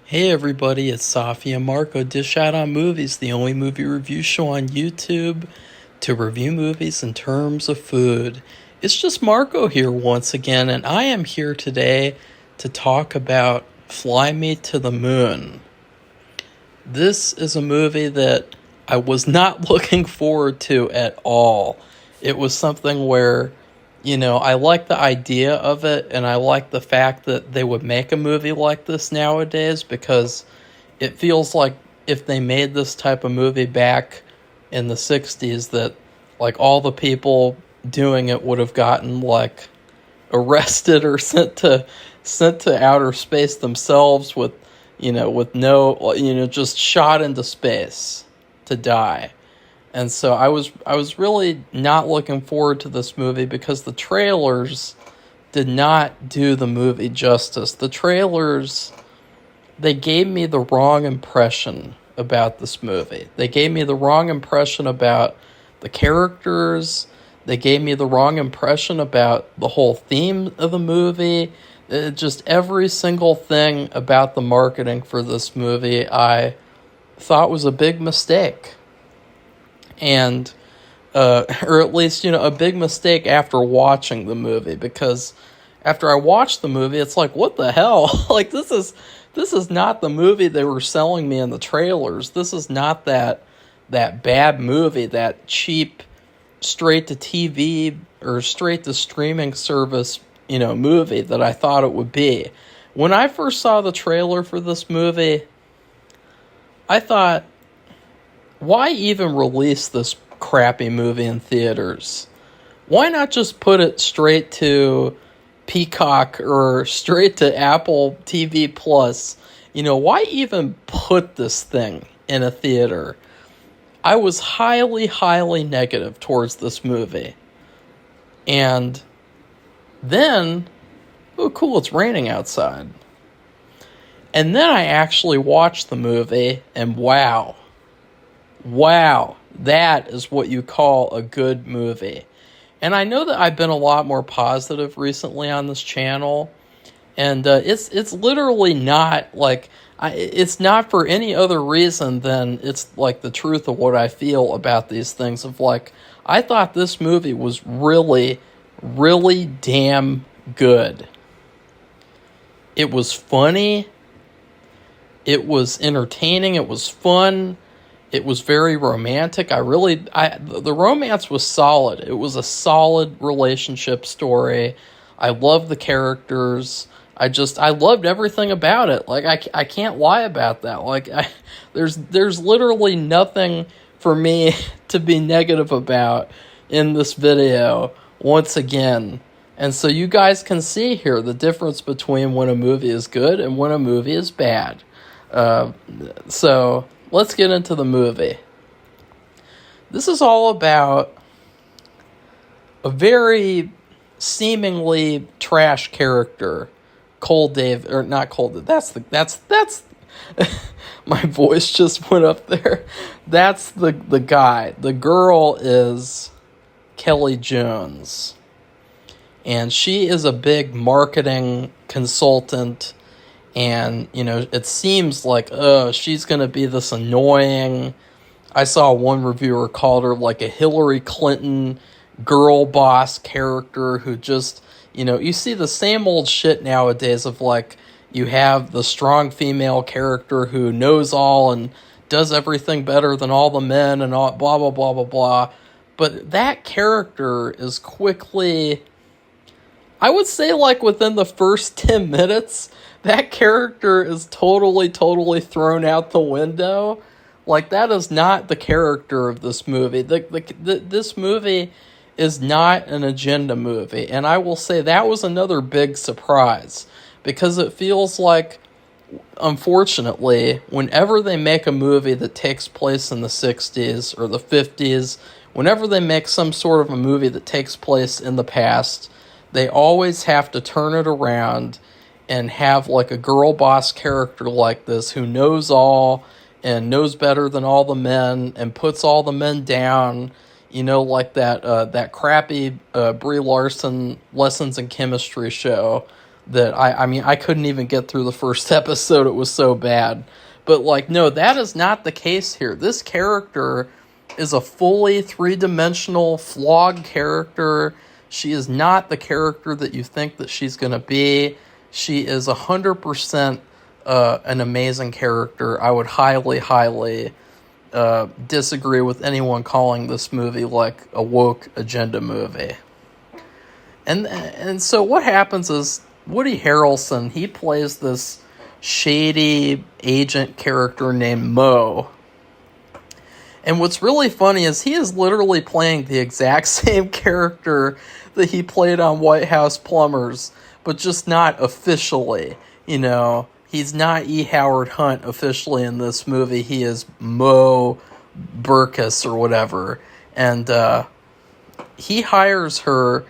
Hey everybody, it's Safi and Marco Dish Out on Movies, the only movie review show on YouTube to review movies in terms of food. It's just Marco here once again, and I am here today to talk about Fly Me to the Moon. This is a movie that I was not looking forward to at all. It was something where, I like the idea of it, and I like the fact that they would make a movie like this nowadays because it feels like if they made this type of movie back in the 60s, that like all the people doing it would have gotten like arrested or sent to outer space themselves with no, just shot into space to die. And so I was really not looking forward to this movie because the trailers did not do the movie justice. The trailers, they gave me the wrong impression about this movie. They gave me the wrong impression about the characters. They gave me the wrong impression about the whole theme of the movie. Just every single thing about the marketing for this movie I thought was a big mistake. And or at least a big mistake after watching the movie, because after I watched the movie it's like, what the hell? Like this is not the movie they were selling me in the trailers. This is not that bad movie, that cheap straight to TV or straight to streaming service movie that I thought it would be. When I first saw the trailer for this movie, I thought, why even release this crappy movie in theaters? Why not just put it straight to Peacock or straight to Apple TV Plus? Why even put this thing in a theater? I was highly, highly negative towards this movie. And then, oh cool, it's raining outside. And then I actually watched the movie, and wow, that is what you call a good movie. And I know that I've been a lot more positive recently on this channel, and it's literally not like it's not for any other reason than it's like the truth of what I feel about these things. Of like, I thought this movie was really, really damn good. It was funny. It was entertaining. It was fun. It was very romantic. The romance was solid. It was a solid relationship story. I loved the characters. I loved everything about it. Like, I can't lie about that. Like, there's literally nothing for me to be negative about in this video once again. And so you guys can see here the difference between when a movie is good and when a movie is bad. So let's get into the movie. This is all about a very seemingly trash character, Cole Dave, or not Cole. That's my voice just went up there. That's the guy. The girl is Kelly Jones, and she is a big marketing consultant. And, it seems like, she's going to be this annoying. I saw one reviewer called her like a Hillary Clinton girl boss character who just, you see the same old shit nowadays of like, you have the strong female character who knows all and does everything better than all the men and all blah, blah, blah, blah, blah. But that character is quickly, I would say like within the first 10 minutes, that character is totally, totally thrown out the window. Like, that is not the character of this movie. This movie is not an agenda movie. And I will say that was another big surprise. Because it feels like, unfortunately, whenever they make a movie that takes place in the 60s or the 50s, whenever they make some sort of a movie that takes place in the past, they always have to turn it around and have like a girl boss character like this who knows all and knows better than all the men and puts all the men down, like that crappy Brie Larson Lessons in Chemistry show that I mean, I couldn't even get through the first episode. It was so bad. But, like, no, that is not the case here. This character is a fully three-dimensional, flawed character. She is not the character that you think that she's going to be. She is 100% an amazing character. I would highly, highly disagree with anyone calling this movie, like, a woke agenda movie. And so what happens is Woody Harrelson, he plays this shady agent character named Mo. And what's really funny is he is literally playing the exact same character that he played on White House Plumbers, but just not officially. You know, he's not E. Howard Hunt officially in this movie. He is Mo Burkus or whatever. And he hires her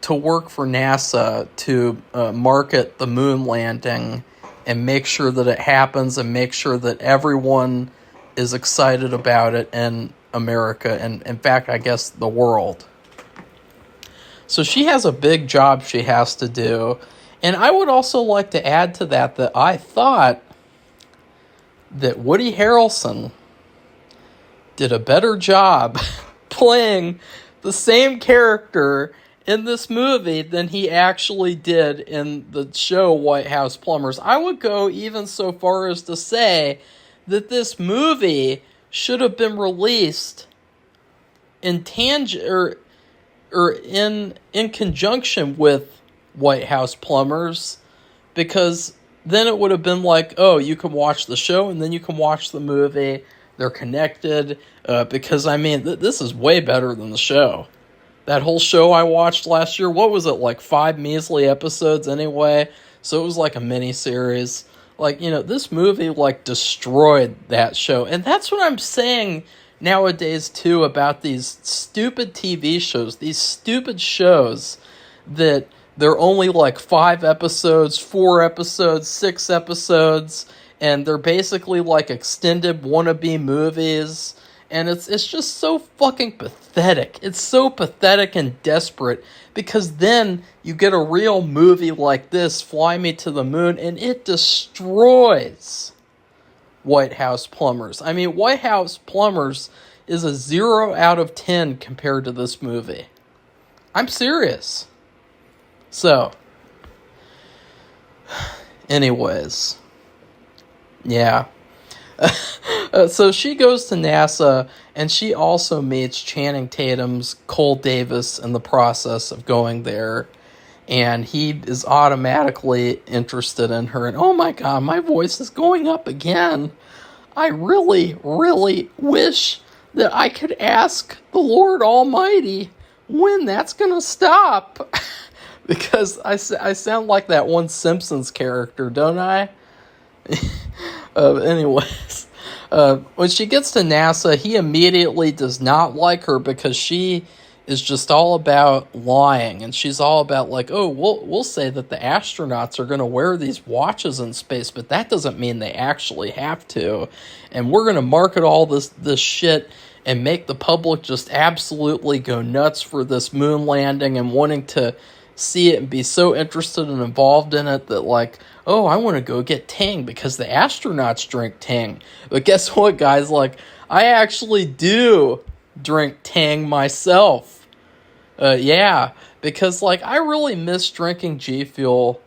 to work for NASA to market the moon landing and make sure that it happens and make sure that everyone is excited about it in America and, in fact, I guess the world. So she has a big job she has to do. And I would also like to add to that I thought that Woody Harrelson did a better job playing the same character in this movie than he actually did in the show White House Plumbers. I would go even so far as to say that this movie should have been released in in conjunction with White House Plumbers, because then it would have been like, oh, you can watch the show and then you can watch the movie. They're connected, because, I mean, this is way better than the show. That whole show I watched last year, what was it, like 5 measly episodes anyway? So it was like a mini-series. Like, you know, this movie, like, destroyed that show. And that's what I'm saying nowadays, too, about these stupid TV shows. These stupid shows that they're only, like, 5 episodes, 4 episodes, 6 episodes, and they're basically, like, extended wannabe movies. And it's just so fucking pathetic. It's so pathetic and desperate, because then you get a real movie like this, Fly Me to the Moon, and it destroys White House Plumbers. I mean, White House Plumbers is a 0 out of 10 compared to this movie. I'm serious. So, anyways, yeah. So she goes to NASA, and she also meets Channing Tatum's Cole Davis in the process of going there, and he is automatically interested in her, and oh my god, my voice is going up again. I really, really wish that I could ask the Lord Almighty when that's gonna stop, because I sound like that one Simpsons character, don't I? Anyways, when she gets to NASA, he immediately does not like her, because she is just all about lying, and she's all about, like, oh, we'll say that the astronauts are going to wear these watches in space, but that doesn't mean they actually have to, and we're going to market all this shit and make the public just absolutely go nuts for this moon landing and wanting to see it and be so interested and involved in it that, like, oh, I want to go get Tang because the astronauts drink Tang. But guess what, guys? Like, I actually do drink Tang myself. Yeah, because, like, I really miss drinking G Fuel.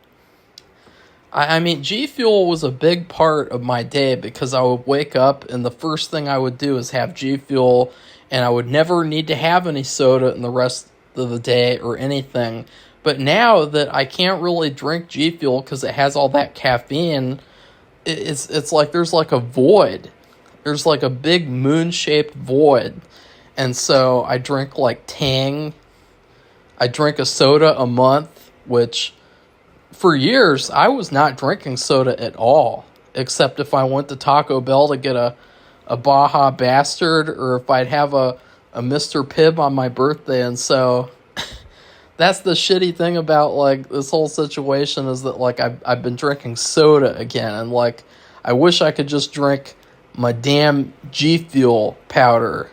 I mean, G Fuel was a big part of my day, because I would wake up and the first thing I would do is have G Fuel, and I would never need to have any soda in the rest of the day or anything. But now that I can't really drink G Fuel because it has all that caffeine, it's like there's like a void. There's like a big moon-shaped void. And so I drink like Tang. I drink a soda a month, which for years I was not drinking soda at all, except if I went to Taco Bell to get a Baja Bastard, or if I'd have a Mr. Pibb on my birthday. And so that's the shitty thing about, like, this whole situation, is that, like, I've been drinking soda again, and, like, I wish I could just drink my damn G Fuel powder.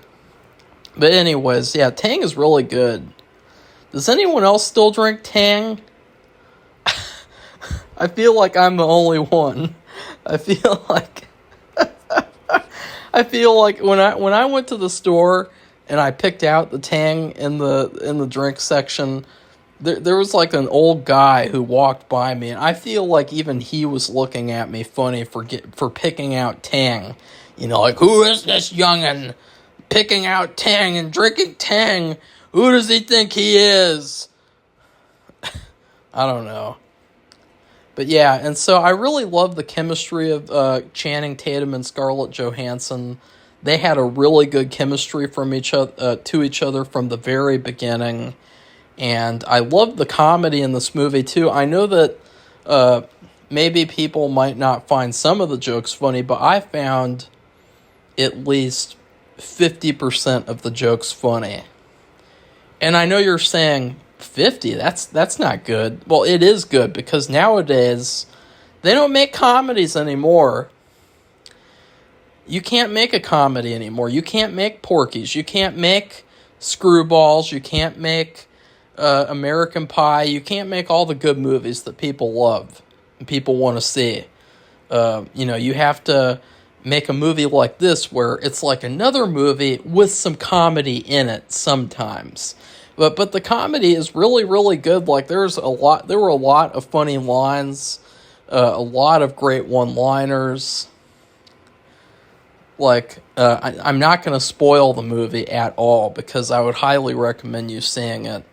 But anyways, yeah, Tang is really good. Does anyone else still drink Tang? I feel like I'm the only one. I feel like I feel like when I went to the store and I picked out the Tang in the drink section, there was like an old guy who walked by me, and I feel like even he was looking at me funny for picking out Tang. You know, like, who is this youngin' picking out Tang and drinking Tang? Who does he think he is? I don't know. But yeah, and so I really love the chemistry of Channing Tatum and Scarlett Johansson. They had a really good chemistry from each other to each other from the very beginning, and I love the comedy in this movie too. I know that maybe people might not find some of the jokes funny, but I found at least 50% of the jokes funny. And I know you're saying 50, that's not good. Well, it is good because nowadays they don't make comedies anymore. You can't make a comedy anymore. You can't make Porky's. You can't make Screwballs. You can't make American Pie. You can't make all the good movies that people love and people want to see. You have to make a movie like this where it's like another movie with some comedy in it sometimes. But the comedy is really, really good. Like there were a lot of funny lines, a lot of great one-liners. Like I'm not going to spoil the movie at all because I would highly recommend you seeing it.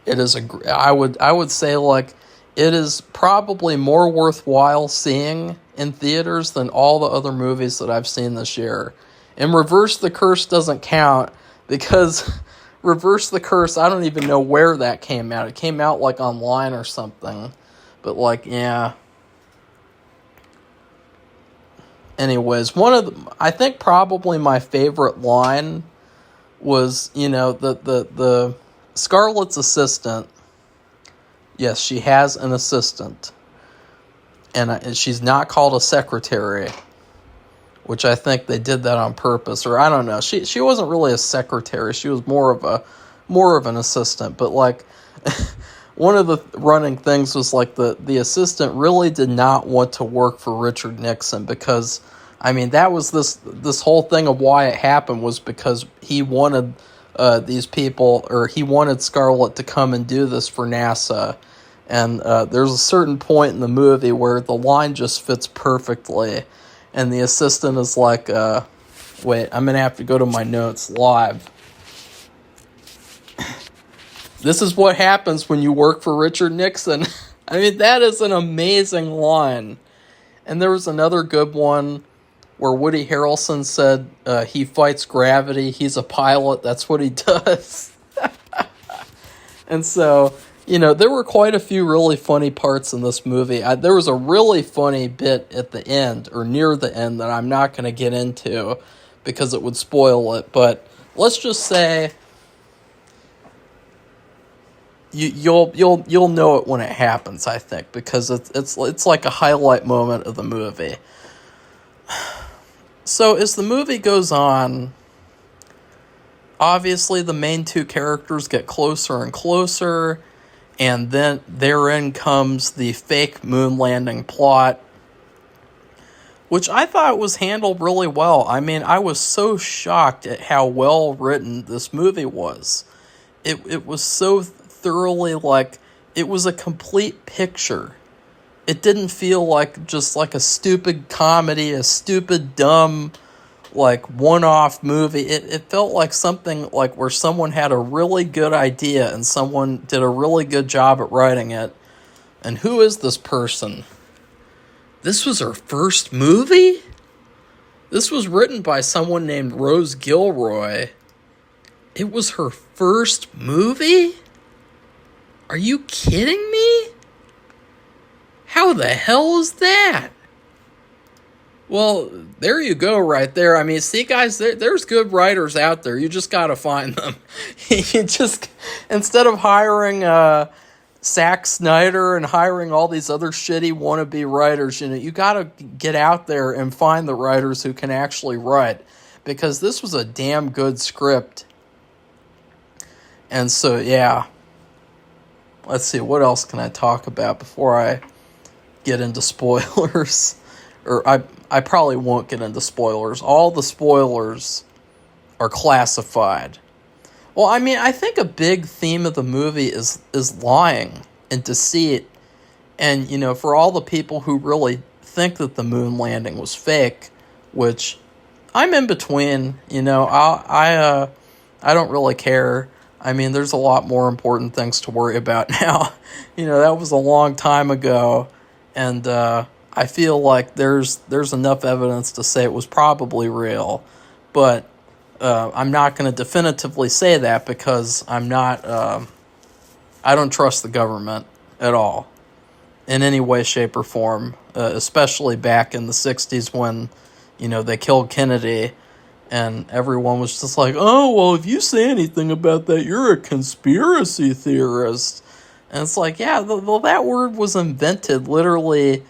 It is I would say like it is probably more worthwhile seeing in theaters than all the other movies that I've seen this year. And Reverse the Curse doesn't count because Reverse the Curse, I don't even know where that came out. It came out like online or something. But like, yeah. Anyways, I think probably my favorite line was, the Scarlett's assistant. Yes, she has an assistant. And she's not called a secretary, which I think they did that on purpose, or I don't know. She wasn't really a secretary. She was more of an assistant. But like, one of the running things was like the assistant really did not want to work for Richard Nixon because, I mean, that was this whole thing of why it happened was because he wanted these people, or he wanted Scarlett to come and do this for NASA. And there's a certain point in the movie where the line just fits perfectly. And the assistant is like, wait, I'm going to have to go to my notes live. This is what happens when you work for Richard Nixon. I mean, that is an amazing line. And there was another good one where Woody Harrelson said he fights gravity. He's a pilot. That's what he does. And so, there were quite a few really funny parts in this movie. There was a really funny bit at the end, or near the end, that I'm not going to get into because it would spoil it. But let's just say you'll know it when it happens, I think, because it's like a highlight moment of the movie. So as the movie goes on, obviously the main two characters get closer and closer. And then therein comes the fake moon landing plot, which I thought was handled really well. I mean, I was so shocked at how well written this movie was. It was so thoroughly, like, it was a complete picture. It didn't feel like just like a stupid comedy, a stupid, dumb, like, one-off movie. It felt like something like where someone had a really good idea and someone did a really good job at writing it. And who is this person? This was her first movie? This was written by someone named Rose Gilroy. It was her first movie? Are you kidding me? How the hell is that? Well, there you go right there. I mean, see, guys, there's good writers out there. You just got to find them. You just, instead of hiring Zack Snyder and hiring all these other shitty wannabe writers, you got to get out there and find the writers who can actually write. Because this was a damn good script. And so, yeah. Let's see, what else can I talk about before I get into spoilers, or I probably won't get into spoilers. All the spoilers are classified. Well, I mean, I think a big theme of the movie is lying and deceit. And, for all the people who really think that the moon landing was fake, which I'm in between, I don't really care. I mean, there's a lot more important things to worry about now. That was a long time ago, and I feel like there's enough evidence to say it was probably real, but I'm not going to definitively say that because I don't trust the government at all in any way, shape, or form, especially back in the 60s when, they killed Kennedy, and everyone was just like, oh, well, if you say anything about that, you're a conspiracy theorist. And it's like, yeah, well, that word was invented literally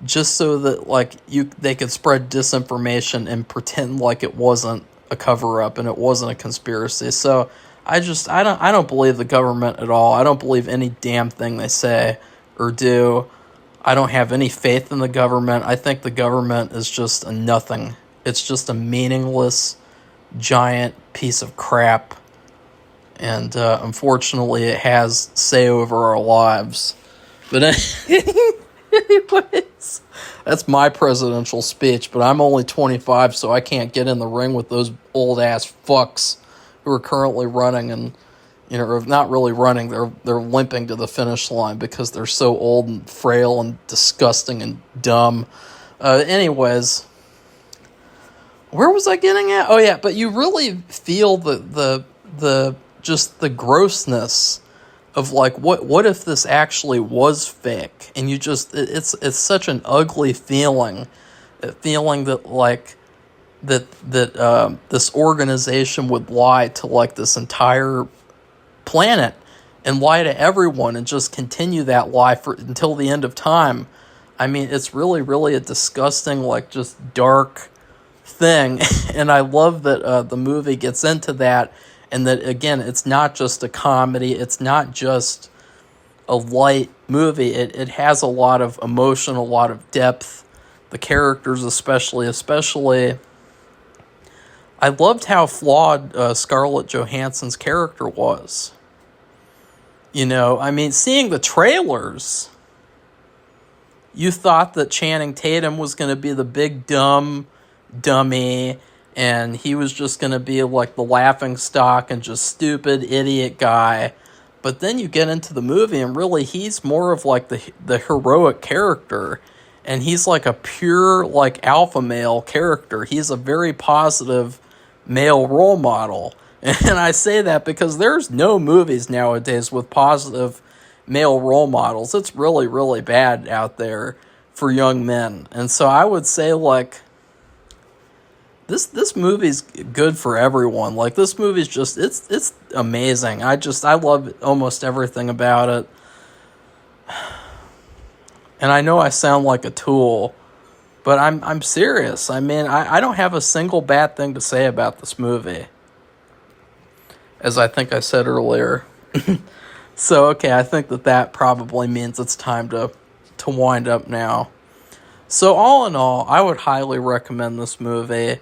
just so that, they could spread disinformation and pretend like it wasn't a cover-up and it wasn't a conspiracy. So I don't believe the government at all. I don't believe any damn thing they say or do. I don't have any faith in the government. I think the government is just a nothing. It's just a meaningless, giant piece of crap. And unfortunately, it has say over our lives. But anyways, that's my presidential speech. But I'm only 25, so I can't get in the ring with those old-ass fucks who are currently running and, not really running. They're limping to the finish line because they're so old and frail and disgusting and dumb. Anyways, where was I getting at? Oh yeah, but you really feel the just the grossness of what if this actually was fake, and you just it's such an ugly feeling, that this organization would lie to this entire planet and lie to everyone and just continue that lie until the end of time. I mean, it's really, really a disgusting, just dark thing. And I love that the movie gets into that, and that, again, it's not just a comedy. It's not just a light movie. It has a lot of emotion, a lot of depth. The characters especially. I loved how flawed Scarlett Johansson's character was. I mean, seeing the trailers, you thought that Channing Tatum was going to be the big dummy, and he was just going to be the laughing stock and just stupid idiot guy. But then you get into the movie, and really he's more of the heroic character, and he's a pure alpha male character. He's a very positive male role model. And I say that because there's no movies nowadays with positive male role models. It's really, really bad out there for young men. And so I would say, this movie's good for everyone. This movie's just, it's amazing. I love almost everything about it. And I know I sound like a tool, but I'm serious. I mean, I don't have a single bad thing to say about this movie, as I think I said earlier. So, okay, I think that probably means it's time to wind up now. So, all in all, I would highly recommend this movie.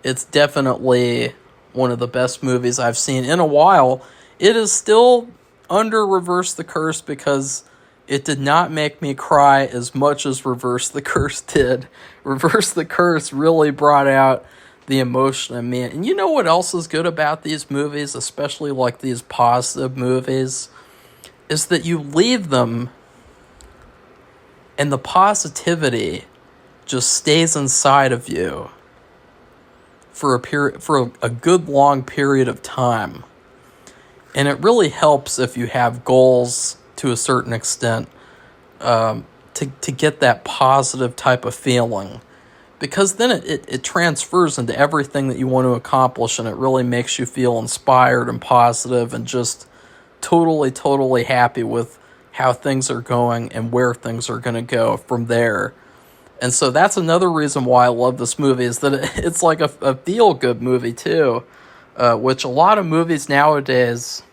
It's definitely one of the best movies I've seen in a while. It is still under Reverse the Curse because it did not make me cry as much as Reverse the Curse did. Reverse the Curse really brought out the emotion in me. And you know what else is good about these movies, especially these positive movies, is that you leave them and the positivity just stays inside of you for a good long period of time. And it really helps if you have goals to a certain extent, to get that positive type of feeling. Because then it transfers into everything that you want to accomplish, and it really makes you feel inspired and positive and just totally, totally happy with how things are going and where things are going to go from there. And so that's another reason why I love this movie, is that it's like a feel-good movie too, which a lot of movies nowadays,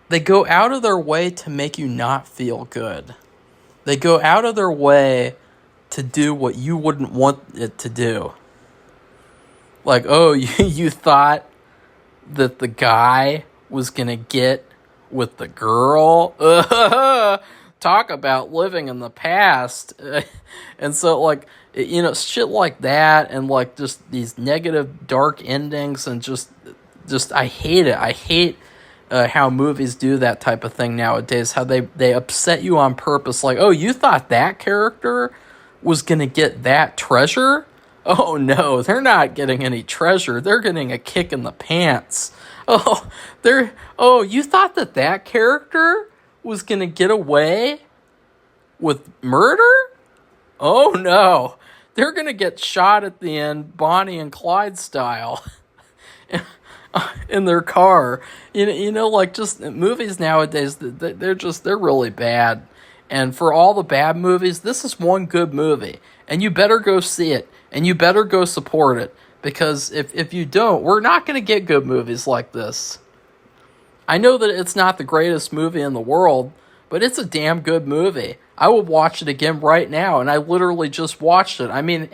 they go out of their way to make you not feel good. They go out of their way to do what you wouldn't want it to do. Like, oh, you thought that the guy was going to get with the girl? Talk about living in the past. And so, like, shit like that, and, like, just these negative, dark endings, and just I hate it. I hate how movies do that type of thing nowadays, how they upset you on purpose. Like, oh, you thought that character was going to get that treasure? Oh, no, they're not getting any treasure. They're getting a kick in the pants. You thought that character was going to get away with murder? Oh, no. They're going to get shot at the end, Bonnie and Clyde style, in their car. Like, just movies nowadays, they're really bad. And for all the bad movies, this is one good movie. And you better go see it. And you better go support it. Because if you don't, we're not going to get good movies like this. I know that it's not the greatest movie in the world, but it's a damn good movie. I would watch it again right now, and I literally just watched it. I mean,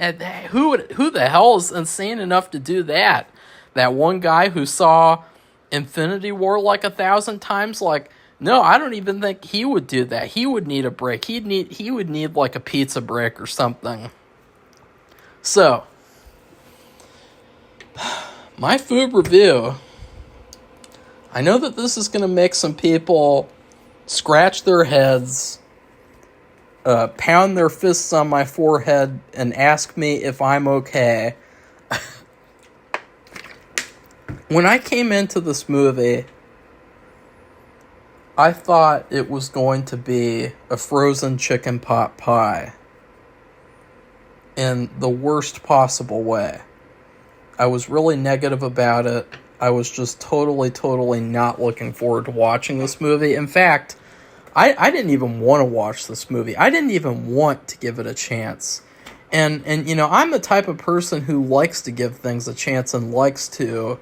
who the hell is insane enough to do that? That one guy who saw Infinity War like 1,000 times? Like, no, I don't even think he would do that. He would need a break. He would need like a pizza break or something. So, my food review. I know that this is going to make some people scratch their heads, pound their fists on my forehead, and ask me if I'm okay. When I came into this movie, I thought it was going to be a frozen chicken pot pie in the worst possible way. I was really negative about it. I was just totally not looking forward to watching this movie. In fact, I didn't even want to watch this movie. I didn't even want to give it a chance. And I'm the type of person who likes to give things a chance and likes to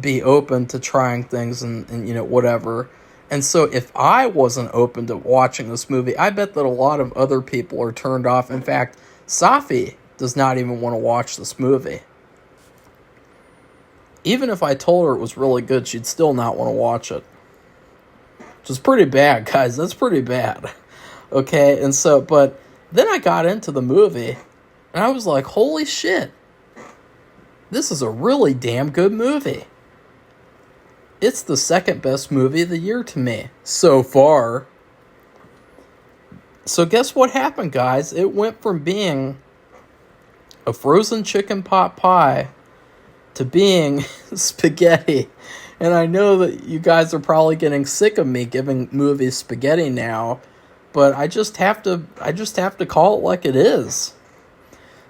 be open to trying things and whatever. And so if I wasn't open to watching this movie, I bet that a lot of other people are turned off. In fact, Safi does not even want to watch this movie. Even if I told her it was really good, she'd still not want to watch it. Which is pretty bad, guys. That's pretty bad. Okay, and so, but then I got into the movie, and I was like, holy shit. This is a really damn good movie. It's the second best movie of the year to me, so far. So guess what happened, guys? It went from being a frozen chicken pot pie to being spaghetti. And I know that you guys are probably getting sick of me giving movies spaghetti now, but I just have to call it like it is.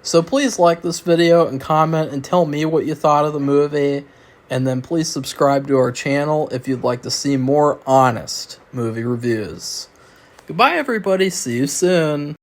So please like this video and comment and tell me what you thought of the movie. And then please subscribe to our channel if you'd like to see more honest movie reviews. Goodbye, everybody. See you soon.